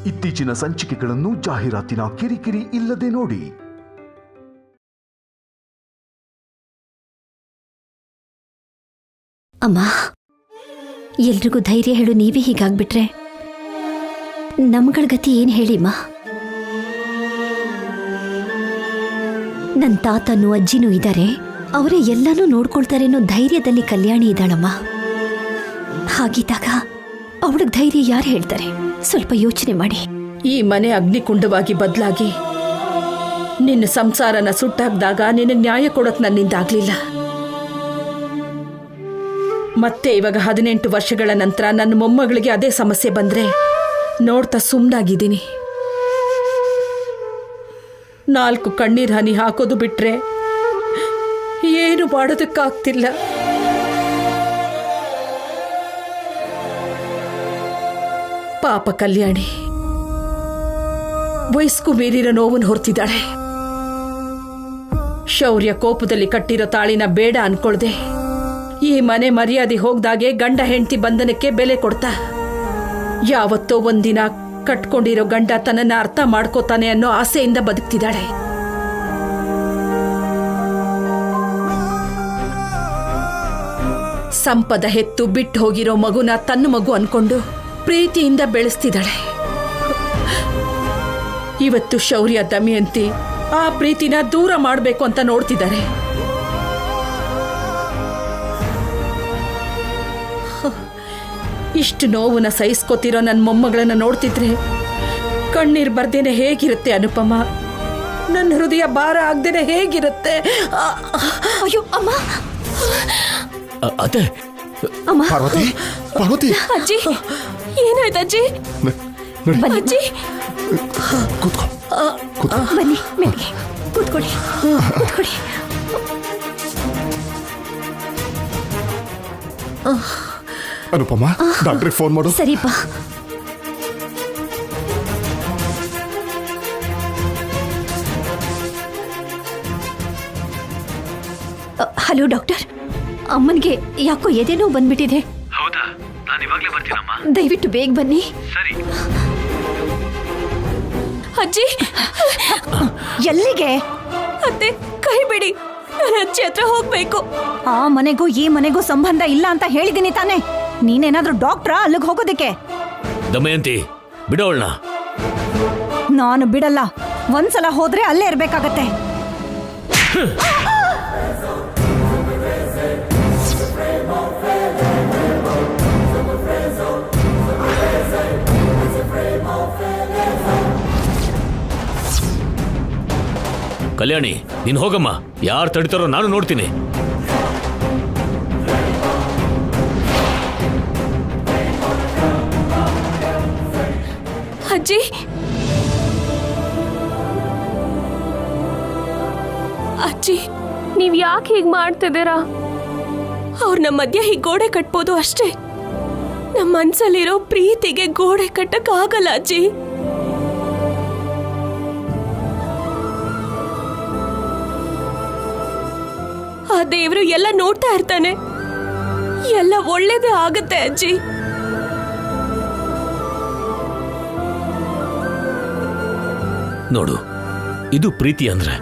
ಇತ್ತೀಚಿನ ಸಂಚಿಕೆಗಳನ್ನು ಜಾಹೀರಾತಿನ ಕಿರಿಕಿರಿ ಇಲ್ಲದೆ ನೋಡಿ. ಅಮ್ಮ, ಎಲ್ರಿಗೂ ಧೈರ್ಯ ಹೇಳು. ನೀವೇ ಹೀಗಾಗ್ಬಿಟ್ರೆ ನಮ್ಗಳ ಗತಿ ಏನ್ ಹೇಳಿಮ್ಮ? ನನ್ನ ತಾತನೂ ಅಜ್ಜಿನೂ ಇದ್ದಾರೆ, ಅವರೇ ಎಲ್ಲಾನು ನೋಡ್ಕೊಳ್ತಾರೆ ಅನ್ನೋ ಧೈರ್ಯದಲ್ಲಿ ಕಲ್ಯಾಣಿ ಇದ್ದಾಳಮ್ಮ. ಹಾಗಿದ್ದಾಗ ಅವಳಿಗೆ ಧೈರ್ಯ ಯಾರು ಹೇಳ್ತಾರೆ? ಸ್ವಲ್ಪ ಯೋಚನೆ ಮಾಡಿ. ಈ ಮನೆ ಅಗ್ನಿಕುಂಡವಾಗಿ ಬದಲಾಗಿ ನಿನ್ನ ಸಂಸಾರನ ಸುಟ್ಟಾಕ್ದಾಗ ನಿನಗೆ ನ್ಯಾಯ ಕೊಡೋಕ್ ನನ್ನಿಂದಾಗ್ಲಿಲ್ಲ. ಮತ್ತೆ ಇವಾಗ 18 ವರ್ಷಗಳ ನಂತರ ನನ್ನ ಮೊಮ್ಮಗಳಿಗೆ ಅದೇ ಸಮಸ್ಯೆ ಬಂದ್ರೆ ನೋಡ್ತಾ ಸುಮ್ಮನಾಗಿದ್ದೀನಿ. 4 ಕಣ್ಣೀರ್ ಹನಿ ಹಾಕೋದು ಬಿಟ್ರೆ ಏನು ಮಾಡೋದಕ್ಕಾಗ್ತಿಲ್ಲ. ಪಾಪ ಕಲ್ಯಾಣಿ ವಯಸ್ಕು ಮೀರಿರೋ ನೋವನ್ನು ಹೊರ್ತಿದ್ದಾಳೆ. ಶೌರ್ಯ ಕೋಪದಲ್ಲಿ ಕಟ್ಟಿರೋ ತಾಳಿನ ಬೇಡ ಅನ್ಕೊಳ್ದೆ ಈ ಮನೆ ಮರ್ಯಾದೆ ಹೋಗ್ದಾಗೆ ಗಂಡ ಹೆಂಡತಿ ಬಂಧನಕ್ಕೆ ಬೆಲೆ ಕೊಡ್ತಾ ಯಾವತ್ತೋ ಒಂದಿನ ಕಟ್ಕೊಂಡಿರೋ ಗಂಡ ತನ್ನನ್ನ ಅರ್ಥ ಮಾಡ್ಕೋತಾನೆ ಅನ್ನೋ ಆಸೆಯಿಂದ ಬದುಕ್ತಿದ್ದಾಳೆ. ಸಂಪದ ಹೆತ್ತು ಬಿಟ್ಟು ಹೋಗಿರೋ ಮಗುನ ತನ್ನ ಮಗು ಅನ್ಕೊಂಡು ಪ್ರೀತಿಯಿಂದ ಬೆಳೆಸ್ತಿದ್ದಾಳೆ. ಇವತ್ತು ಶೌರ್ಯ ದಮಯಂತಿ ಆ ಪ್ರೀತಿನ ದೂರ ಮಾಡಬೇಕು ಅಂತ ನೋಡ್ತಿದ್ದಾರೆ. ಇಷ್ಟು ನೋವನ್ನ ಸಹಿಸ್ಕೋತಿರೋ ನನ್ನ ಮೊಮ್ಮಗಳನ್ನ ನೋಡ್ತಿದ್ರೆ ಕಣ್ಣೀರ್ ಬರ್ದೇನೆ ಹೇಗಿರುತ್ತೆ ಅನುಪಮ? ನನ್ನ ಹೃದಯ ಭಾರ ಆಗ್ದೇನೆ ಹೇಗಿರುತ್ತೆ? ಅಯ್ಯೋ ಅಮ್ಮ, ಅತ್ತೆ, ಅಮ್ಮ, ಪಾರ್ವತಿ, ಪಾರ್ವತಿ, ಅಜ್ಜಿ, ಏನಾಯ್ತು ಅಜ್ಜಿ? ಅಜ್ಜಿ, ಕೂತ್ಕೋ, ಬನ್ನಿ ಮೇಲ್ಗೆ ಕೂತ್ಕೊಳ್ಳಿ, ಕೂತ್ಕೊಳ್ಳಿ. ಅನುಪಮ, ಡಾಕ್ಟ್ರಿಗೆ ಫೋನ್ ಮಾಡು. ಸರಿಪಾ. ಹಲೋ ಡಾಕ್ಟರ್, ಅಮ್ಮನಿಗೆ ಯಾಕೋ ಎದೆನೋ ಬಂದ್ಬಿಟ್ಟಿದೆ. ಹೌದಾ? ನಾನು ಇವಾಗಲೇ ಬರ್ತೀನಮ್ಮ. ದಯವಿಟ್ಟು ಬೇಗ ಬನ್ನಿ. ಸರಿ. ಅಜ್ಜಿ, ಎಲ್ಲಿಗೆ? ಅತ್ತೆ, ಕೈ ಬಿಡಿ, ನಾನು ಅಜ್ಜಿ ಹತ್ರ ಹೋಗ್ಬೇಕು. ಆ ಮನೆಗೂ ಈ ಮನೆಗೂ ಸಂಬಂಧ ಇಲ್ಲ ಅಂತ ಹೇಳಿದೀನಿ ತಾನೆ. ನೀನೇನಾದ್ರೂ ಡಾಕ್ಟ್ರಾ ಅಲ್ಲಿಗೆ ಹೋಗೋದಕ್ಕೆ? ದಮಯಂತಿ, ಬಿಡೋಳ್ನ. ನಾನು ಬಿಡಲ್ಲ. ಒಂದ್ಸಲ ಹೋದ್ರೆ ಅಲ್ಲೇ ಇರ್ಬೇಕಾಗತ್ತೆ. ಕಲ್ಯಾಣಿ, ನೀನು ಹೋಗಮ್ಮ. ಯಾರು ತಡಿತಾರೋ ನಾನು ನೋಡ್ತೀನಿ. ಅಜ್ಜಿ, ಅಜ್ಜಿ, ನೀವ್ ಯಾಕೆ ಹೀಗ್ ಮಾಡ್ತಿದ್ದೀರಾ? ಅವ್ರ ನಮ್ಮ ಮಧ್ಯ ಹೀಗ್ ಗೋಡೆ ಕಟ್ಬೋದು ಅಷ್ಟೇ. ನಮ್ಮ ಮನ್ಸಲ್ಲಿರೋ ಪ್ರೀತಿಗೆ ಗೋಡೆ ಕಟ್ಟಕ್ ಆಗಲ್ಲ ಅಜ್ಜಿ. ಆ ದೇವ್ರು ಎಲ್ಲ ನೋಡ್ತಾ ಇರ್ತಾನೆ. ಎಲ್ಲ ಒಳ್ಳೇದೇ ಆಗತ್ತೆ ಅಜ್ಜಿ. ನೋಡು, ಇದು ಪ್ರೀತಿ ಅಂದ್ರೆ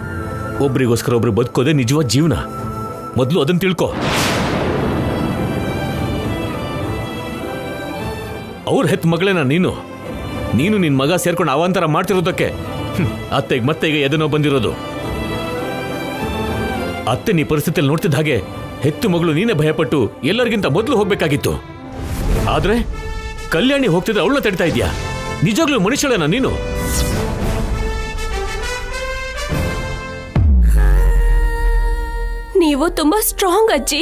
ಒಬ್ರಿಗೋಸ್ಕರ ಒಬ್ರು ಬದುಕೋದೆ ನಿಜವಾದ ಜೀವನ. ಮೊದಲು ಅದನ್ನ ತಿಳ್ಕೊ. ಅವ್ರ ಹೆತ್ತ ಮಗಳೇನ ನೀನು? ನಿನ್ ಮಗ ಸೇರ್ಕೊಂಡು ಅವಾಂತರ ಮಾಡ್ತಿರೋದಕ್ಕೆ ಅತ್ತೆಗೆ ಮತ್ತೆ ಈಗ ಎದನೋ ಬಂದಿರೋದು. ಅತ್ತೆ ನೀ ಪರಿಸ್ಥಿತಿಯಲ್ಲಿ ನೋಡ್ತಿದ್ದ ಹಾಗೆ ಹೆತ್ತು ಮಗಳು ನೀನೇ ಭಯಪಟ್ಟು ಎಲ್ಲರಿಗಿಂತ ಮೊದಲು ಹೋಗ್ಬೇಕಾಗಿತ್ತು. ಆದ್ರೆ ಕಲ್ಯಾಣಿ ಹೋಗ್ತಿದ್ರೆ ಅವಳನ್ನ ತಡಿತಾ ಇದ್ಯಾ? ನಿಜವಾಗ್ಲೂ ಮನುಷ್ಯಳೇನ ನೀನು? ನೀವು ತುಂಬಾ ಸ್ಟ್ರಾಂಗ್ ಅಜ್ಜಿ.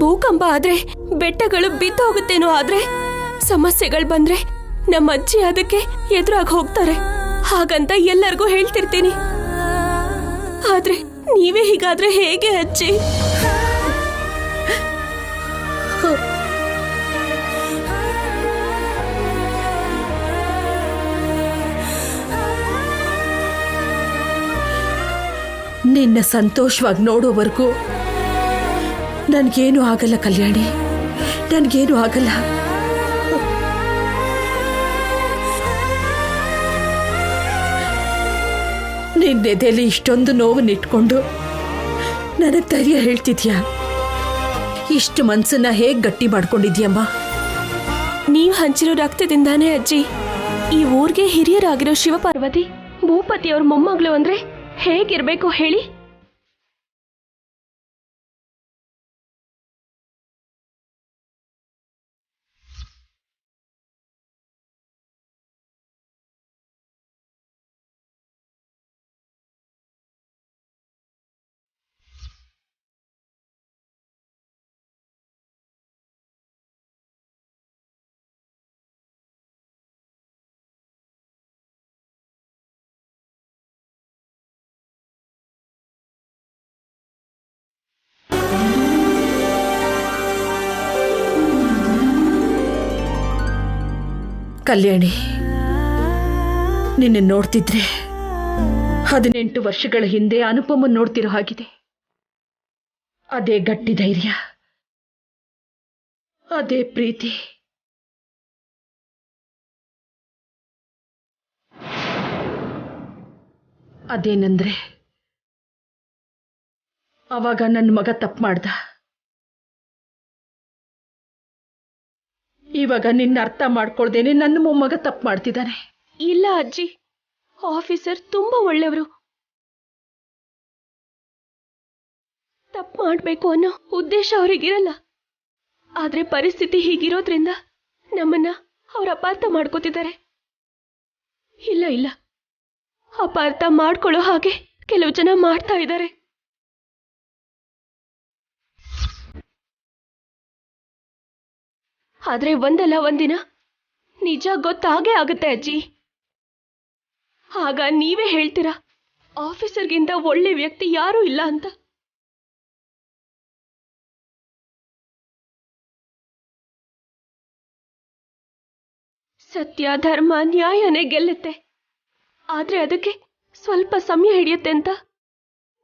ಭೂಕಂಪ ಆದ್ರೆ ಬೆಟ್ಟಗಳು ಬಿದ್ದು ಹೋಗುತ್ತೇನೋ, ಆದ್ರೆ ಸಮಸ್ಯೆಗಳು ಬಂದ್ರೆ ನಮ್ಮ ಅಜ್ಜಿ ಅದಕ್ಕೆ ಎದುರಾಗಿ ಹೋಗ್ತಾರೆ. ಹಾಗಂತ ಎಲ್ಲರಿಗೂ ಹೇಳ್ತಿರ್ತೀನಿ. ಆದ್ರೆ ನೀವೇ ಹೀಗಾದ್ರೆ ಹೇಗೆ ಅಜ್ಜಿ? ನಿನ್ನ ಸಂತೋಷವಾಗಿ ನೋಡೋವರೆಗೂ ನನ್ಗೇನು ಆಗಲ್ಲ ಕಲ್ಯಾಣಿ, ನನ್ಗೇನು ಆಗಲ್ಲ. ನಿನ್ನೆದೆಯಲ್ಲಿ ಇಷ್ಟೊಂದು ನೋವನ್ನಿಟ್ಕೊಂಡು ನನಗೆ ಧೈರ್ಯ ಹೇಳ್ತಿದ್ಯಾ? ಇಷ್ಟು ಮನ್ಸನ್ನ ಹೇಗ್ ಗಟ್ಟಿ ಮಾಡ್ಕೊಂಡಿದ್ಯಮ್ಮ? ನೀವ್ ಹಂಚಿರೋ ರಕ್ತದಿಂದಾನೇ ಅಜ್ಜಿ ಈ ಊರ್ಗೆ ಹಿರಿಯರಾಗಿರೋ ಶಿವಪಾರ್ವತಿ ಭೂಪತಿ ಅವ್ರ ಮೊಮ್ಮಗಳು ಅಂದ್ರೆ ಹೇಗಿರ್ಬೇಕು ಹೇಳಿ? ಕಲ್ಯಾಣಿ, ನಿನ್ನ ನೋಡ್ತಿದ್ರೆ 18 ವರ್ಷಗಳ ಹಿಂದೆ ಅನುಪಮನ್ ನೋಡ್ತಿರೋ ಹಾಗಿದೆ. ಅದೇ ಗಟ್ಟಿ ಧೈರ್ಯ, ಅದೇ ಪ್ರೀತಿ. ಅದೇನಂದ್ರೆ ಅವಾಗ ನನ್ನ ಮಗ ತಪ್ಪು ಮಾಡ್ದ. ಇವಾಗ ನಿನ್ನ ಅರ್ಥ ಮಾಡ್ಕೊಳ್ದೇನೆ ನನ್ನ ಮೊಮ್ಮಗ ತಪ್ಪು ಮಾಡ್ತಿದ್ದಾನೆ. ಇಲ್ಲ ಅಜ್ಜಿ, ಆಫೀಸರ್ ತುಂಬಾ ಒಳ್ಳೆಯವರು. ತಪ್ಪು ಮಾಡ್ಬೇಕು ಅನ್ನೋ ಉದ್ದೇಶ ಅವರಿಗಿರಲ್ಲ. ಆದ್ರೆ ಪರಿಸ್ಥಿತಿ ಹೀಗಿರೋದ್ರಿಂದ ನಮ್ಮನ್ನ ಅವ್ರ ಅಪಾರ್ಥ ಮಾಡ್ಕೋತಿದ್ದಾರೆ. ಇಲ್ಲ ಇಲ್ಲ, ಅಪಾರ್ಥ ಮಾಡ್ಕೊಳ್ಳೋ ಹಾಗೆ ಕೆಲವು ಜನ ಮಾಡ್ತಾ ಇದ್ದಾರೆ. ಆದ್ರೆ ಒಂದಲ್ಲ ಒಂದಿನ ನಿಜ ಗೊತ್ತಾಗೇ ಆಗುತ್ತೆ ಅಜ್ಜಿ. ಆಗ ನೀವೇ ಹೇಳ್ತೀರಾ ಆಫೀಸರ್ಗಿಂತ ಒಳ್ಳೆ ವ್ಯಕ್ತಿ ಯಾರೂ ಇಲ್ಲ ಅಂತ. ಸತ್ಯ, ಧರ್ಮ, ನ್ಯಾಯನೇ ಗೆಲ್ಲುತ್ತೆ. ಆದ್ರೆ ಅದಕ್ಕೆ ಸ್ವಲ್ಪ ಸಮಯ ಹಿಡಿಯುತ್ತೆ ಅಂತ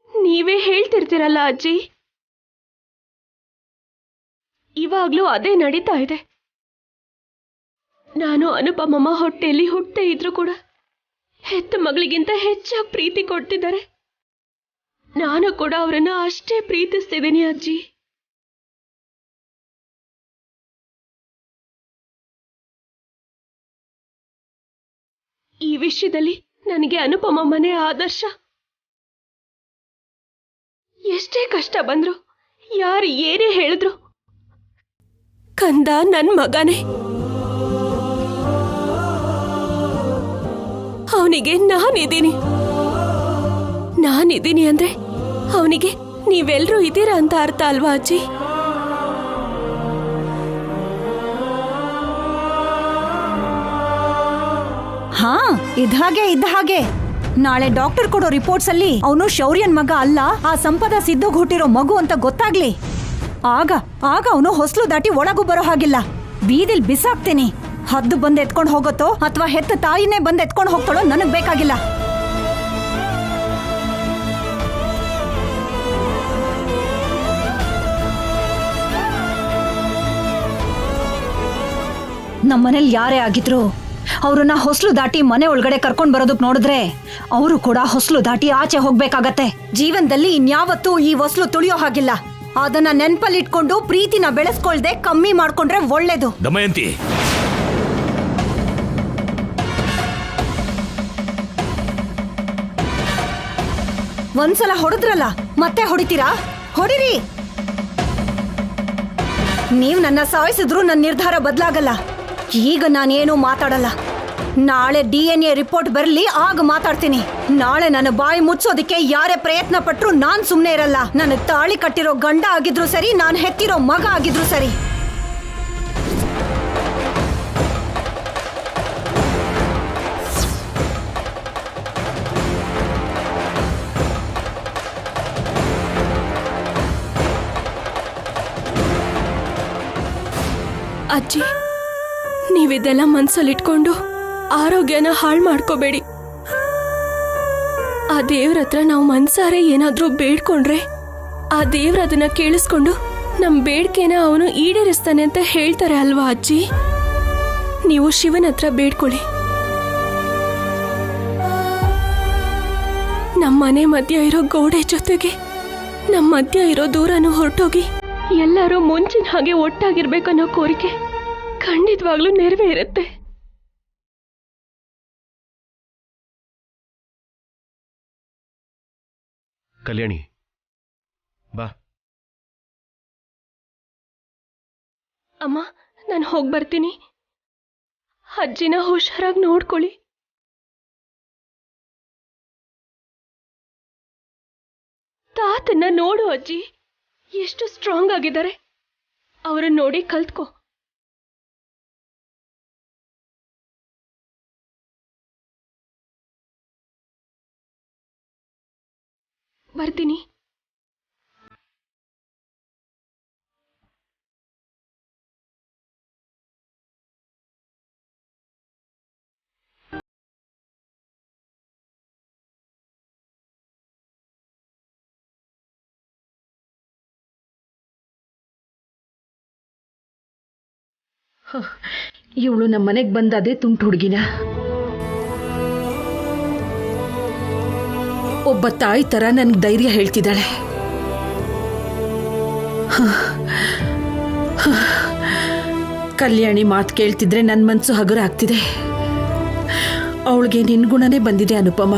ನೀವೇ ಹೇಳ್ತಿರ್ತೀರಲ್ಲ ಅಜ್ಜಿ. ಇವಾಗ್ಲೂ ಅದೇ ನಡೀತಾ ಇದೆ. ನಾನು ಅನುಪಮಮ್ಮ ಹೊಟ್ಟೆಯಲ್ಲಿ ಹುಟ್ಟೆ ಇದ್ರು ಕೂಡ ಹೆತ್ತ ಮಗಳಿಗಿಂತ ಹೆಚ್ಚಾಗಿ ಪ್ರೀತಿ ಕೊಡ್ತಿದ್ದಾರೆ. ನಾನು ಕೂಡ ಅವರನ್ನ ಅಷ್ಟೇ ಪ್ರೀತಿಸ್ತಿದ್ದೀನಿ ಅಜ್ಜಿ. ಈ ವಿಷಯದಲ್ಲಿ ನನಗೆ ಅನುಪಮಮ್ಮನೇ ಆದರ್ಶ. ಎಷ್ಟೇ ಕಷ್ಟ ಬಂದ್ರು, ಯಾರು ಏನೇ ಹೇಳಿದ್ರು, ಕಂದ ನನ್ ಮಗನೇ. ಅವನಿಗೆ ನಾನಿದ್ದೀನಿ ಅಂದ್ರೆ ಅವನಿಗೆ ನೀವೆಲ್ಲರೂ ಇದ್ದೀರಾ ಅಂತ ಅರ್ಥ ಅಲ್ವಾ ಅಜ್ಜಿ? ಹಾ, ಇದ್ದ ಹಾಗೆ ನಾಳೆ ಡಾಕ್ಟರ್ ಕೊಡೋ ರಿಪೋರ್ಟ್ಸ್ ಅಲ್ಲಿ ಅವನು ಶೌರ್ಯನ್ ಮಗ ಅಲ್ಲ, ಆ ಸಂಪದ ಸಿದ್ದುಗ್ ಹುಟ್ಟಿರೋ ಮಗು ಅಂತ ಗೊತ್ತಾಗ್ಲಿ. ಆಗ ಅವನು ಹೊಸ್ಲು ದಾಟಿ ಒಳಗೂ ಬರೋ ಹಾಗಿಲ್ಲ. ಬೀದಿಲ್ ಬಿಸಾಕ್ತೀನಿ. ಹದ್ದು ಬಂದ್ ಎತ್ಕೊಂಡು ಹೋಗುತ್ತೋ ಅಥವಾ ಹೆತ್ತ ತಾಯಿನೇ ಬಂದ್ ಎತ್ಕೊಂಡು ಹೋಗ್ತಾಳೋ ನನಗ್ ಬೇಕಾಗಿಲ್ಲ. ನಮ್ಮನೇಲಿ ಯಾರೇ ಆಗಿದ್ರು ಅವ್ರನ್ನ ಹೊಸ್ಲು ದಾಟಿ ಮನೆ ಒಳಗಡೆ ಕರ್ಕೊಂಡ್ ಬರೋದಕ್ ನೋಡಿದ್ರೆ ಅವರು ಕೂಡ ಹೊಸ್ಲು ದಾಟಿ ಆಚೆ ಹೋಗ್ಬೇಕಾಗತ್ತೆ. ಜೀವನದಲ್ಲಿ ಇನ್ಯಾವತ್ತೂ ಈ ಹೊಸ್ಲು ತುಳಿಯೋ ಹಾಗಿಲ್ಲ. ಅದನ್ನ ನೆನ್ಪಲ್ಲಿಟ್ಕೊಂಡು ಪ್ರೀತಿನ ಬೆಳೆಸ್ಕೊಳ್ದೆ ಕಮ್ಮಿ ಮಾಡ್ಕೊಂಡ್ರೆ ಒಳ್ಳೇದು. ದಮಯಂತಿ, ಒಂದ್ಸಲ ಹೊಡೆದ್ರಲ್ಲ, ಮತ್ತೆ ಹೊಡಿತೀರಾ? ಹೊಡಿರಿ. ನೀವ್ ನನ್ನ ಸಾಯಿಸಿದ್ರು ನನ್ನ ನಿರ್ಧಾರ ಬದಲಾಗಲ್ಲ. ಈಗ ನಾನೇನು ಮಾತಾಡಲ್ಲ. ನಾಳೆ DNA ರಿಪೋರ್ಟ್ ಬರಲಿ, ಆಗ ಮಾತಾಡ್ತೀನಿ. ನಾಳೆ ನನ್ನ ಬಾಯಿ ಮುಚ್ಚೋದಿಕ್ಕೆ ಯಾರೇ ಪ್ರಯತ್ನ ಪಟ್ರು ನಾನ್ ಸುಮ್ನೆ ಇರಲ್ಲ. ನನಗ್ ತಾಳಿ ಕಟ್ಟಿರೋ ಗಂಡ ಆಗಿದ್ರು ಸರಿ, ನಾನ್ ಹೆತ್ತಿರೋ ಮಗ ಆಗಿದ್ರು ಸರಿ. ಅಜ್ಜಿ, ನೀವಿದೆಲ್ಲ ಮನ್ಸಲ್ಲಿಟ್ಕೊಂಡು ಆರೋಗ್ಯನ ಹಾಳು ಮಾಡ್ಕೋಬೇಡಿ. ಆ ದೇವ್ರ ಹತ್ರ ನಾವು ಮನ್ಸಾರೆ ಏನಾದ್ರೂ ಬೇಡ್ಕೊಂಡ್ರೆ ಆ ದೇವ್ರ ಅದನ್ನ ಕೇಳಿಸ್ಕೊಂಡು ನಮ್ ಬೇಡ್ಕೆನ ಅವನು ಈಡೇರಿಸ್ತಾನೆ ಅಂತ ಹೇಳ್ತಾರೆ ಅಲ್ವಾ ಅಜ್ಜಿ? ನೀವು ಶಿವನ ಹತ್ರ ಬೇಡ್ಕೊಳ್ಳಿ. ಮನೆ ಮಧ್ಯ ಇರೋ ಗೋಡೆ ಜೊತೆಗೆ ನಮ್ಮ ಮಧ್ಯ ಇರೋ ದೂರನೂ ಹೊರಟೋಗಿ ಎಲ್ಲರೂ ಮುಂಚಿನ ಹಾಗೆ ಒಟ್ಟಾಗಿರ್ಬೇಕನ್ನೋ ಕೋರಿಕೆ ಖಂಡಿತವಾಗ್ಲೂ ನೆರವೇರುತ್ತೆ. ಕಲ್ಯಾಣಿ ಬಾ. ಅಮ್ಮ, ನಾನು ಹೋಗಿ ಬರ್ತೀನಿ. ಅಜ್ಜಿನ ಹುಷಾರಾಗಿ ನೋಡ್ಕೊಳ್ಳಿ. ತಾತನ್ನ ನೋಡು ಅಜ್ಜಿ, ಎಷ್ಟು ಸ್ಟ್ರಾಂಗ್ ಆಗಿದ್ದಾರೆ. ಅವರನ್ನ ನೋಡಿ ಕಲ್ತ್ಕೋ. ಬರ್ತೀನಿ. ಇವಳು ನಮ್ಮ ಮನೆಗೆ ಬಂದ ಅದೇ ತುಂಟು ಹುಡುಗಿನ. ಒಬ್ಬ ತಾಯಿ ತರ ನನ್ಗೆ ಧೈರ್ಯ ಹೇಳ್ತಿದ್ದಾಳೆ. ಕಲ್ಯಾಣಿ ಮಾತು ಕೇಳ್ತಿದ್ರೆ ನನ್ನ ಮನಸ್ಸು ಹಗುರ ಆಗ್ತಿದೆ. ಅವಳಿಗೆ ನಿನ್ ಗುಣನೇ ಬಂದಿದೆ ಅನುಪಮ.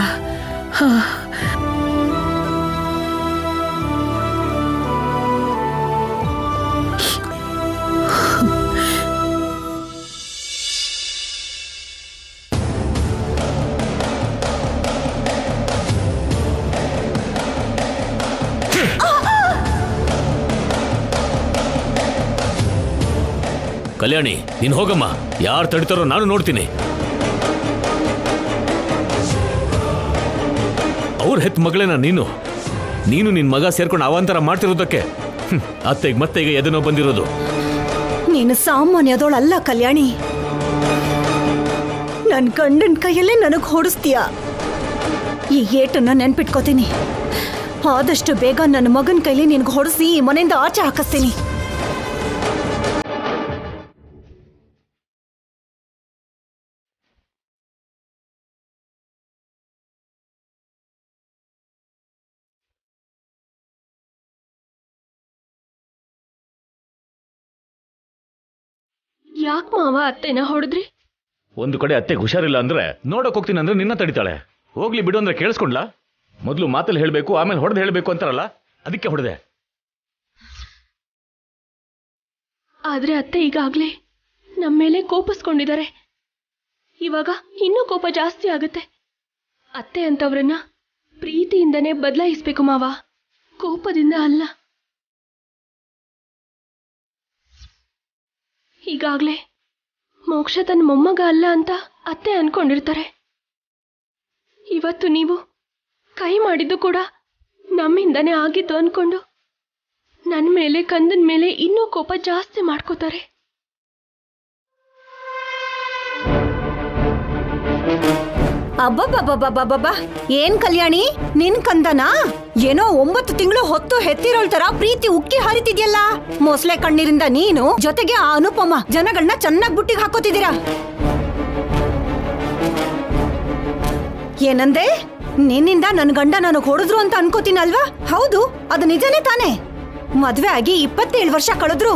ಕಲ್ಯಾಣಿ, ನೀನು ಹೋಗಮ್ಮ. ಯಾರು ತಡಿತಾರೋ ನಾನು ನೋಡ್ತೀನಿ. ಅವ್ರ ಹೆತ್ ಮಗಳೇನ ನೀನು ನಿನ್ ಮಗ ಸೇರ್ಕೊಂಡು ಅವಾಂತರ ಮಾಡ್ತಿರೋದಕ್ಕೆ ಅತ್ತೆಗೆ ಮತ್ತೆ ಈಗ ಎದನೋ ಬಂದಿರೋದು. ನೀನು ಸಾಮಾನ್ಯದೋಳಲ್ಲ ಕಲ್ಯಾಣಿ. ನನ್ ಗಂಡನ ಕೈಯಲ್ಲೇ ನನಗ್ ಹೊಡಿಸ್ತೀಯ. ಈ ಏಟನ್ನ ನೆನ್ಪಿಟ್ಕೋತೀನಿ. ಆದಷ್ಟು ಬೇಗ ನನ್ನ ಮಗನ ಕೈಲಿ ನಿನ್ಗೆ ಹೊಡಿಸಿ ಈ ಮನೆಯಿಂದ ಆಚೆ ಹಾಕಿಸ್ತೀನಿ. ಯಾಕೆ ಮಾವ ಅತ್ತೆನ ಹೊಡೆದ್ರಿ? ಒಂದು ಕಡೆ ಅತ್ತೆಗೆ ಹುಷಾರಿಲ್ಲ ಅಂದ್ರೆ ನೋಡಕ್ ಹೋಗ್ತೀನಿ ಅಂದ್ರೆ ನಿನ್ನ ತಡಿತಾಳೆ. ಹೋಗ್ಲಿ ಬಿಡು ಅಂದ್ರೆ ಕೇಳಿಸ್ಕೊಂಡ್ಲಾ? ಮೊದಲು ಮಾತಲ್ಲಿ ಹೇಳ್ಬೇಕು, ಆಮೇಲೆ ಹೊಡೆದು ಹೇಳ್ಬೇಕು ಅಂತಾರಲ್ಲ, ಅದಕ್ಕೆ ಹೊಡೆದೆ. ಆದ್ರೆ ಅತ್ತೆ ಈಗಾಗ್ಲೇ ನಮ್ಮ ಮೇಲೆ ಕೋಪಿಸ್ಕೊಂಡಿದ್ದಾರೆ. ಇವಾಗ ಇನ್ನೂ ಕೋಪ ಜಾಸ್ತಿ ಆಗುತ್ತೆ. ಅತ್ತೆ ಅಂತವ್ರನ್ನ ಪ್ರೀತಿಯಿಂದನೇ ಬದಲಾಯಿಸ್ಬೇಕು ಮಾವ, ಕೋಪದಿಂದ ಅಲ್ಲ. ಈಗಾಗ್ಲೇ ಮೋಕ್ಷ ತನ್ನ ಮೊಮ್ಮಗ ಅಲ್ಲ ಅಂತ ಅತ್ತೆ ಅನ್ಕೊಂಡಿರ್ತಾರೆ. ಇವತ್ತು ನೀವು ಕೈ ಮಾಡಿದ್ದು ಕೂಡ ನಮ್ಮಿಂದನೇ ಆಗಿದ್ದು ಅನ್ಕೊಂಡು ನನ್ನ ಮೇಲೆ ಕಂದನ ಮೇಲೆ ಇನ್ನೂ ಕೋಪ ಜಾಸ್ತಿ ಮಾಡ್ಕೋತಾರೆ. ಅಬ್ಬಬ್ಬಬ್ಬಬ್ಬಬ್ಬ, ಏನ್ ಕಲ್ಯಾಣಿ, ನಿನ್ ಕಂದನಾ? ಏನೋ 9 ತಿಂಗಳು ಹೊತ್ತು ಹೆತ್ತಿರೋಳ್ ತರ ಪ್ರೀತಿ ಉಕ್ಕಿ ಹರಿತಿದ್ಯಲ್ಲ. ಮೊಸಳೆ ಕಣ್ಣೀರಿಂದ ನೀನು ಜೊತೆಗೆ ಆ ಅನುಪಮ ಜನಗಳನ್ನ ಚೆನ್ನಾಗಿ ಬುಟ್ಟಿಗೆ ಹಾಕೋತಿದ್ದೀರಾ. ಏನಂದೆ? ನಿನ್ನಿಂದ ನನ್ ಗಂಡ ನನಗ್ ಹೊಡೆದ್ರು ಅಂತ ಅನ್ಕೋತೀನಲ್ವಾ? ಹೌದು, ಅದು ನಿಜನೇ ತಾನೆ. ಮದ್ವೆ ಆಗಿ 27 ವರ್ಷ ಕಳೆದ್ರು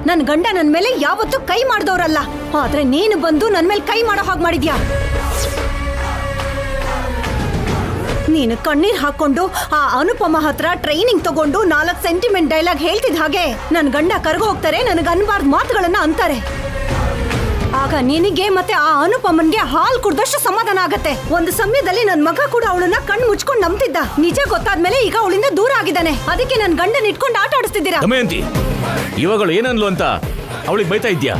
ನನ್ ಗಂಡ ನನ್ ಮೇಲೆ ಯಾವತ್ತೂ ಕೈ ಮಾಡ್ದವ್ರಲ್ಲ. ಆದ್ರೆ ನೀನು ಬಂದು ನನ್ ಮೇಲೆ ಕೈ ಮಾಡೋ ಹಾಗೆ ಮಾಡಿದ್ಯಾ. ನೀನು ಕಣ್ಣೀರ್ ಹಾಕೊಂಡು ಆ ಅನುಪಮ ಹತ್ರ ಟ್ರೈನಿಂಗ್ ತಗೊಂಡು 4 ಸೆಂಟಿಮೆಂಟ್ ಡೈಲಾಗ್ ಹೇಳ್ತಿದ್ ಹಾಗೆ ನನ್ ಗಂಡ ಕರ್ಗೋ ಹೋಗ್ತಾರೆ, ನನಗೆ ಅನ್ಬಾರ್ದು ಮಾತುಗಳನ್ನ ಅಂತಾರೆ. ಆಗ ನಿನಗೆ ಮತ್ತೆ ಆ ಅನುಪಮನ್ಗೆ ಹಾಲ್ ಕುಡ್ದಷ್ಟು ಸಮಾಧಾನ ಆಗತ್ತೆ. ಒಂದು ಸಮಯದಲ್ಲಿ ನನ್ ಮಗ ಕೂಡ ಅವಳನ್ನ ಕಣ್ಣು ಮುಚ್ಕೊಂಡು ನಂಬ್ತಿದ್ದ. ನಿಜ ಗೊತ್ತಾದ್ಮೇಲೆ ಈಗ ಅವಳಿಂದ ದೂರ ಆಗಿದ್ದಾನೆ. ಅದಕ್ಕೆ ನನ್ ಗಂಡನ ಇಟ್ಕೊಂಡು ಆಟ ಆಡಿಸ್ತಿದ್ದೀರಾ. ದಮಯಂತಿ, ಇವಾಗಳು ಏನನ್ಲು ಅಂತ ಅವಳಿಗೆ ಬೈತಾ ಇದ್ಯಾ?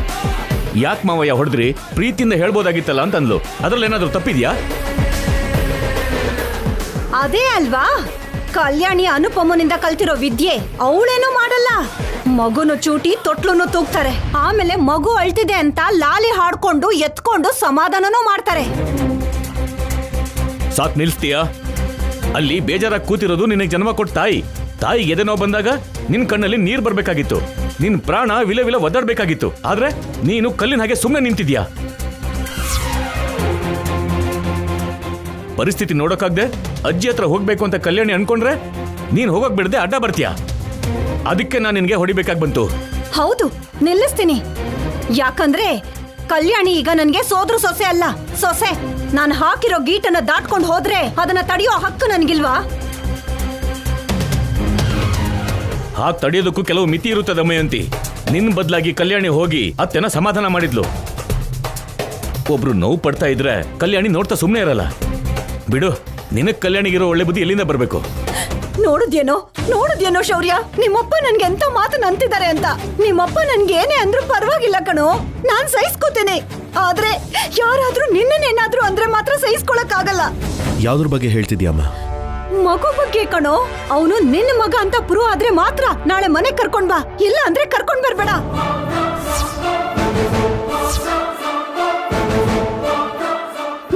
ಯಾಕೆ ಮಾವಯ್ಯ ಹೊಡೆದ್ರಿ? ಪ್ರೀತಿಯಿಂದ ಹೇಳ್ಬೋದಾಗಿತ್ತಲ್ಲ ಅಂತ ಅಂದ್ಲು. ಅದ್ರಲ್ಲಿ ಏನಾದ್ರೂ ತಪ್ಪಿದ್ಯಾ? ಅದೇ ಅಲ್ವಾ ಕಲ್ಯಾಣಿ ಅನುಪಮನಿಂದ ಕಲ್ತಿರೋ ವಿದ್ಯೆ. ಅವಳೇನೂ ಮಾಡಲ್ಲ. ಮಗುನು ಚೂಟಿ ತೊಟ್ಲುನು ತೂಗ್ತಾರೆ. ಆಮೇಲೆ ಮಗು ಅಳ್ತಿದೆ ಅಂತ ಲಾಲಿ ಹಾಡ್ಕೊಂಡು ಎತ್ಕೊಂಡು ಸಮಾಧಾನನೂ ಮಾಡ್ತಾರೆ. ಸಾಕ್ ನಿಲ್ಸ್ತೀಯಾ? ಅಲ್ಲಿ ಬೇಜಾರಾಗಿ ಕೂತಿರೋದು ನಿನಗೆ ಜನ್ಮ ಕೊಟ್ಟ ತಾಯಿ. ತಾಯಿಗೆ ಎದೆನೋ ಬಂದಾಗ ನಿನ್ ಕಣ್ಣಲ್ಲಿ ನೀರ್ ಬರ್ಬೇಕಾಗಿತ್ತು. ನಿನ್ ಪ್ರಾಣ ವಿಲ ವಿಲ ಒದ್ದಾಡ್ಬೇಕಾಗಿತ್ತು. ಆದ್ರೆ ನೀನು ಕಲ್ಲಿನ ಹಾಗೆ ಸುಮ್ಮನೆ ನಿಂತಿದ್ಯಾ. ಪರಿಸ್ಥಿತಿ ನೋಡೋಕಾಗ್ದೆ ಅಜ್ಜಿ ಹತ್ರ ಹೋಗ್ಬೇಕು ಅಂತ ಕಲ್ಯಾಣಿ ಅನ್ಕೊಂಡ್ರೆ ನೀನ್ ಹೋಗಕ್ ಬಿಡದೆ ಅಡ್ಡ ಬರ್ತೀಯ. ಅದಕ್ಕೆ ನಾನು ನಿನ್ಗೆ ಹೊಡಿಬೇಕಾಗಿ ಬಂತು. ಹೌದು, ನಿಲ್ಲಿಸ್ತೀನಿ. ಯಾಕಂದ್ರೆ ಕಲ್ಯಾಣಿ ಈಗ ನನ್ಗೆ ಸೋದ್ರ ಸೊಸೆ ಅಲ್ಲ, ಸೊಸೆ. ನಾನು ಹಾಕಿರೋ ಗೀಟನ್ನ ದಾಟ್ಕೊಂಡು ಹೋದ್ರೆ ಅದನ್ನ ತಡೆಯೋ ಹಕ್ಕು ನನ್ಗಿಲ್ವಾ? ಹಾಗೆ ತಡೆಯೋದಕ್ಕೂ ಕೆಲವು ಮಿತಿ ಇರುತ್ತೆ ದಮಯಂತಿ. ನಿನ್ ಬದಲಾಗಿ ಕಲ್ಯಾಣಿ ಹೋಗಿ ಅತ್ತೆನ ಸಮಾಧಾನ ಮಾಡಿದ್ಲು. ಒಬ್ರು ನೋವು ಪಡ್ತಾ ಇದ್ರೆ ಕಲ್ಯಾಣಿ ನೋಡ್ತಾ ಸುಮ್ಮನೆ ಇರಲ್ಲ. ಬಿಡು, ನಿನಗ್ ಕಲ್ಯಾಣಿಗಿರೋ ಒಳ್ಳೆ ಬುದ್ಧಿ ಎಲ್ಲಿಂದ ಬರ್ಬೇಕು? ನೋಡಿದ್ಯೇನೋ ಶೌರ್ಯ, ನಿಮ್ಮಪ್ಪ ನನ್ಗೆ ಎಂತ ಮಾತನ್ನ ಅಂತಿದ್ದಾರೆ ಅಂತ. ನಿಮ್ಮಪ್ಪ ನನ್ಗೆ ಏನೇ ಅಂದ್ರೂ ಪರವಾಗಿಲ್ಲ ಕಣೋ, ನಾನ್ ಸಹಿಸ್ಕೋತೇನೆ. ಆದ್ರೆ ಯಾರಾದ್ರೂ ನಿನ್ನೇನಾದ್ರೂ ಅಂದ್ರೆ ಮಾತ್ರ ಸಹಿಸ್ಕೊಳಕ್ ಆಗಲ್ಲ. ಯಾವ್ದ್ರ ಬಗ್ಗೆ ಹೇಳ್ತಿದ್ಯಮ್ಮ? ಮಗು ಬಗ್ಗೆ ಕಣೋ. ಅವನು ನಿನ್ನ ಮಗ ಅಂತ ಪ್ರೂವ್ ಆದ್ರೆ ಮಾತ್ರ ನಾಳೆ ಮನೆ ಕರ್ಕೊಂಡ್ ಬಾ, ಇಲ್ಲ ಅಂದ್ರೆ ಕರ್ಕೊಂಡ್ ಬರ್ಬೇಡ.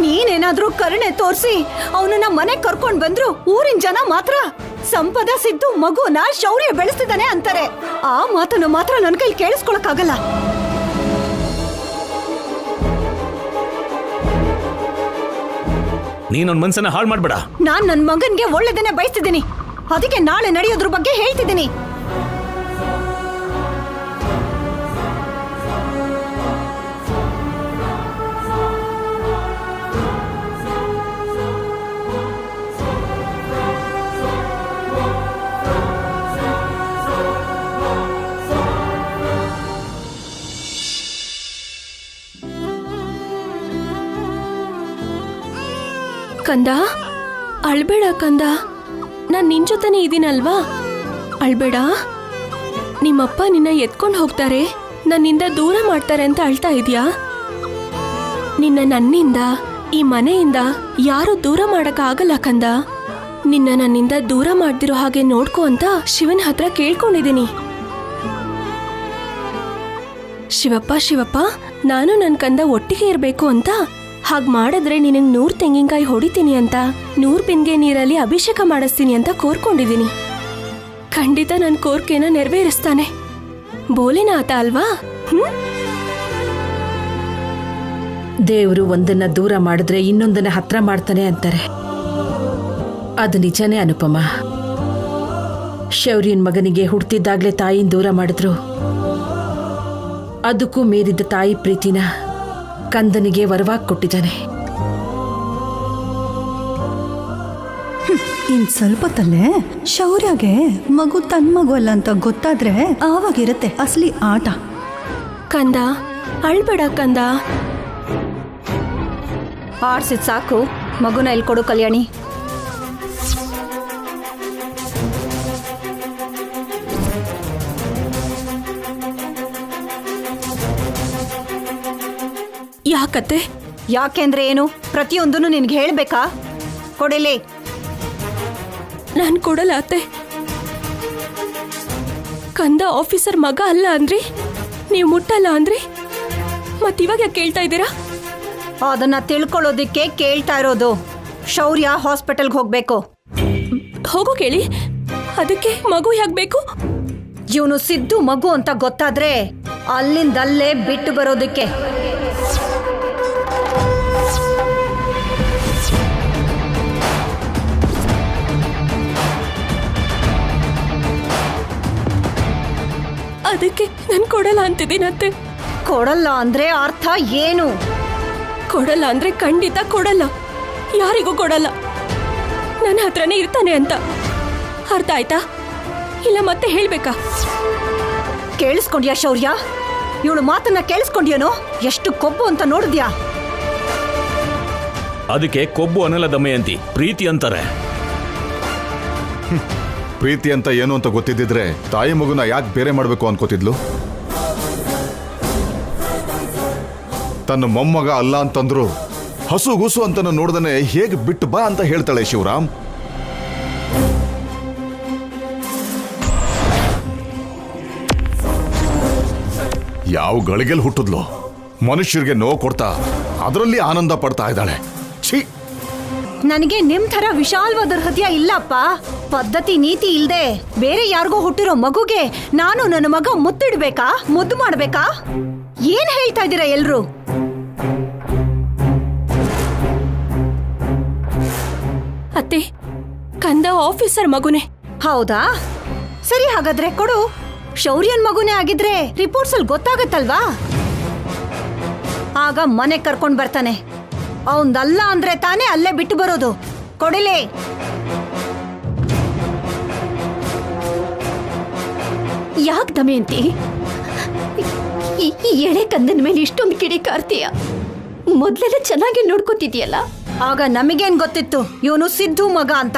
ನೀನೇನಾದ್ರೂ ಕರುಣೆ ತೋರಿಸಿ ಅವನನ್ನ ಮನೆ ಕರ್ಕೊಂಡ್ ಬಂದ್ರು ಊರಿನ ಜನ ಮಾತ್ರ ಸಂಪದ ಸಿದ್ದು ಮಗುನ ಶೌರ್ಯ ಬೆಳೆಸ್ತಿದ್ದಾನೆ ಅಂತಾರೆ. ಆ ಮಾತನ್ನು ಮಾತ್ರ ನನ್ ಕೈ ಕೇಳಿಸ್ಕೊಳಕ್ ಆಗಲ್ಲ. ನೀನೊಂದ್ ಮನ್ಸನ್ನ ಹಾಳು ಮಾಡ್ಬೇಡ. ನಾನ್ ನನ್ ಮಗನ್ಗೆ ಒಳ್ಳೆದನ್ನೇ ಬಯಸ್ತಿದ್ದೀನಿ. ಅದಕ್ಕೆ ನಾಳೆ ನಡೆಯೋದ್ರ ಬಗ್ಗೆ ಹೇಳ್ತಿದ್ದೀನಿ. ಕಂದ, ಅಳ್ಬೇಡ ಕಂದ, ನಾನ್ ನಿನ್ ಜೊತೆನೇ ಇದೀನಲ್ವಾ, ಅಳ್ಬೇಡ. ನಿಮ್ಮಪ್ಪ ನಿನ್ನ ಎತ್ಕೊಂಡು ಹೋಗ್ತಾರೆ, ನನ್ನಿಂದ ದೂರ ಮಾಡ್ತಾರೆ ಅಂತ ಅಳ್ತಾ ಇದೀಯಾ? ನಿನ್ನ ನನ್ನಿಂದ, ಈ ಮನೆಯಿಂದ ಯಾರು ದೂರ ಮಾಡಕ್ ಆಗಲ್ಲ ಕಂದ. ನಿನ್ನ ನನ್ನಿಂದ ದೂರ ಮಾಡ್ದಿರೋ ಹಾಗೆ ನೋಡ್ಕೋ ಅಂತ ಶಿವನ ಹತ್ರ ಕೇಳ್ಕೊಂಡಿದ್ದೀನಿ. ಶಿವಪ್ಪ ಶಿವಪ್ಪ, ನಾನು ನನ್ ಕಂದ ಒಟ್ಟಿಗೆ ಇರ್ಬೇಕು ಅಂತ, ಹಾಗ್ ಮಾಡಿದ್ರೆ ನಿನಗ್ 100 ತೆಂಗಿನಕಾಯಿ ಹೊಡಿತೀನಿ ಅಂತ, 100 ಬಿಂದಿಗೆ ನೀರಲ್ಲಿ ಅಭಿಷೇಕ ಮಾಡಿಸ್ತೀನಿ ಅಂತ ಕೋರ್ಕೊಂಡಿದ್ದೀನಿ. ಖಂಡಿತ ನನ್ ಕೋರ್ಕೆನ ನೆರವೇರಿಸ್ತಾನೆ. ಬೋಲಿನಾಥ ಅಲ್ವಾ? ದೇವರು ಒಂದನ್ನ ದೂರ ಮಾಡಿದ್ರೆ ಇನ್ನೊಂದನ್ನ ಹತ್ರ ಮಾಡ್ತಾನೆ ಅಂತಾರೆ. ಅದು ನಿಜನೇ ಅನುಪಮ. ಶೌರ್ಯನ್ ಮಗನಿಗೆ ಹುಡ್ತಿದ್ದಾಗ್ಲೇ ತಾಯಿನ ದೂರ ಮಾಡಿದ್ರು. ಅದಕ್ಕೂ ಮೀರಿದ್ದ ತಾಯಿ ಪ್ರೀತಿನ ಕಂದನಿಗೆ ವರವಾಗಿ ಕೊಟ್ಟಿದ್ದಾನೆ. ಇನ್ ಸ್ವಲ್ಪ ತಲೆ ಶೌರ್ಯಗೆ ಮಗು ತನ್ ಮಗು ಅಲ್ಲ ಅಂತ ಗೊತ್ತಾದ್ರೆ ಆವಾಗಿರುತ್ತೆ ಅಸಲಿ ಆಟ. ಕಂದ, ಅಳ್ಬೇಡ ಕಂದ. ಆಡ್ಸಿದ್ ಸಾಕು, ಮಗುನ ಎಲ್ಕೊಡು ಕಲ್ಯಾಣಿ. ಯಾಕತ್ತೆ? ಯಾಕೆಂದ್ರೆ ಏನು? ಪ್ರತಿಯೊಂದನ್ನು ನಿನ್ಗೆ ಹೇಳ್ಬೇಕಾ? ಕೊಡಿಲಿ. ನಾನ್ ಕೊಡಲ್ಲ ಅತ್ತೆ. ಕಂದ ಆಫೀಸರ್ ಮಗ ಅಲ್ಲ ಅಂದ್ರಿ, ನೀವು ಮುಟ್ಟಲ್ಲ ಅಂದ್ರಿ, ಮತ್ತಿವಾಗ ಯಾಕೆ ಕೇಳ್ತಾ ಇದ್ದೀರಾ? ಅದನ್ನ ತಿಳ್ಕೊಳ್ಳೋದಿಕ್ಕೆ ಕೇಳ್ತಾ ಇರೋದು. ಶೌರ್ಯ ಹಾಸ್ಪಿಟಲ್ಗೆ ಹೋಗ್ಬೇಕು. ಹೋಗೋ ಕೇಳಿ. ಅದಕ್ಕೆ ಮಗು ಯಾಕೆ ಬೇಕು? ಇವನು ಸಿದ್ದು ಮಗು ಅಂತ ಗೊತ್ತಾದ್ರೆ ಅಲ್ಲಿಂದಲ್ಲೇ ಬಿಟ್ಟು ಬರೋದಕ್ಕೆ. ಅದಕ್ಕೆ ನಾನು ಕೊಡಲ್ಲ ಅಂತಿದ್ದೀನತ್ತೆ. ಕೊಡಲ್ಲ ಅಂದ್ರೆ ಅರ್ಥ ಏನು? ಕೊಡಲ್ಲ ಅಂದ್ರೆ ಖಂಡಿತ ಕೊಡಲ್ಲ, ಯಾರಿಗೂ ಕೊಡಲ್ಲ. ನನ್ನ ಹತ್ರನೇ ಇರ್ತಾನೆ ಅಂತ ಅರ್ಥ ಆಯ್ತಾ? ಇಲ್ಲ ಮತ್ತೆ ಹೇಳ್ಬೇಕಾ? ಕೇಳಿಸ್ಕೊಂಡ್ಯಾ ಶೌರ್ಯ? ಇವಳು ಮಾತನ್ನ ಕೇಳಿಸ್ಕೊಂಡ್ಯೇನೋ? ಎಷ್ಟು ಕೊಬ್ಬು ಅಂತ ನೋಡಿದ್ಯಾ? ಅದಕ್ಕೆ ಕೊಬ್ಬು ಅನ್ನಲ್ಲ ದಮಯಂತಿ, ಪ್ರೀತಿ ಅಂತಾರೆ. ಪ್ರೀತಿ ಅಂತ ಏನು ಅಂತ ಗೊತ್ತಿದ್ದಿದ್ರೆ ತಾಯಿ ಮಗುನ ಯಾಕೆ ಬೇರೆ ಮಾಡಬೇಕು ಅನ್ಕೋತಿದ್ಲು? ತನ್ನ ಮೊಮ್ಮಗ ಅಲ್ಲ ಅಂತಂದ್ರು ಹಸುಗುಸು ಅಂತ ನೋಡ್ದನೆ ಹೇಗೆ ಬಿಟ್ಟು ಬಾ ಅಂತ ಹೇಳ್ತಾಳೆ ಶಿವರಾಮ್. ಯಾವ ಗಳಿಗೆಲ್ ಹುಟ್ಟಿದ್ಲು? ಮನುಷ್ಯರಿಗೆ ನೋವು ಕೊಡ್ತಾ ಅದರಲ್ಲಿ ಆನಂದ ಪಡ್ತಾ ಇದ್ದಾಳೆ. ಛೀ! ನನಗೆ ನಿಮ್ ತರ ವಿಶಾಲವಾದ ಹೃದಯ ಇಲ್ಲಪ್ಪ. ಪದ್ಧತಿ ನೀತಿ ಇಲ್ದೆ ಬೇರೆ ಯಾರಿಗೋ ಹುಟ್ಟಿರೋ ಮಗುಗೆ ನಾನು ನನ್ನ ಮಗ ಮುತ್ತಿಡ್ಬೇಕಾ? ಮುದ್ದು ಮಾಡ್ಬೇಕಾ? ಏನ್ ಹೇಳ್ತಾ ಇದ್ದೀರಾ ಎಲ್ರು? ಅತ್ತೆ, ಕಂದ ಆಫೀಸರ್ ಮಗುನೆ. ಹೌದಾ? ಸರಿ, ಹಾಗಾದ್ರೆ ಕೊಡು. ಶೌರ್ಯನ್ ಮಗುನೇ ಆಗಿದ್ರೆ ರಿಪೋರ್ಟ್ಸ್ ಅಲ್ಲಿ ಗೊತ್ತಾಗತ್ತಲ್ವಾ? ಆಗ ಮನೆ ಕರ್ಕೊಂಡ್ ಬರ್ತಾನೆ. ಅವನ್ದಲ್ಲ ಅಂದ್ರೆ ತಾನೇ ಅಲ್ಲೇ ಬಿಟ್ಟು ಬರೋದು. ಕೊಡಿಲೇ. ಯಾಕೆ ದಮಯಂತಿ ಈ ಎಳೆ ಕಂದನ ಮೇಲೆ ಇಷ್ಟೊಂದು ಕಿಡಿ ಕಾರ್ತೀಯ? ಮೊದ್ಲೆಲ್ಲ ಚೆನ್ನಾಗಿ ನೋಡ್ಕೋತಿದ್ಯಲ್ಲ. ಆಗ ನಮಗೇನ್ ಗೊತ್ತಿತ್ತು ಇವನು ಸಿದ್ದು ಮಗ ಅಂತ?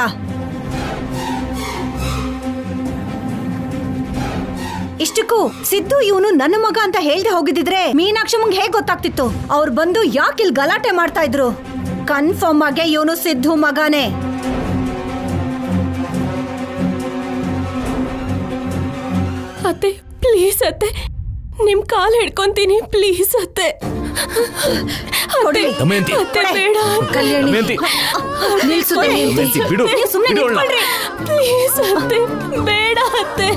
ಇಷ್ಟಕ್ಕೂ ಸಿದ್ದು ಇವನು ನನ್ನ ಮಗ ಅಂತ ಹೇಳ್ದೆ ಹೋಗಿದ್ರೆ ಮೀನಾಕ್ಷಮ್ಮಂಗ್ ಹೇಗ್ ಗೊತ್ತಾಗ್ತಿತ್ತು? ಅವ್ರು ಬಂದು ಯಾಕಿಲ್ ಗಲಾಟೆ ಮಾಡ್ತಾ ಇದ್ರು? ಕನ್ಫರ್ಮ್ ಆಗಿ ಇವನು ಸಿದ್ದು ಮಗನೇ. ಅತ್ತೆ, ಪ್ಲೀಸ್ ಅತ್ತೆ, ನಿಮ್ ಕಾಲ್ ಹಿಡ್ಕೊಂತೀನಿ, ಪ್ಲೀಸ್ ಅತ್ತೆ. ದಮಯಂತಿ, ಅತ್ತೆ ಬೇಡ. ದಮಯಂತಿ, ನಿಲ್ಸು ದಮಯಂತಿ, ಬಿಡು, ಸುಮ್ನೆ ಬಿಡು ಅವ್ಳ್ನ. ನಿಂತ್ಕೊಳ್ರಿ. ಪ್ಲೀಸ್ ಅತ್ತೆ, ಬೇಡ ಅತ್ತೆ.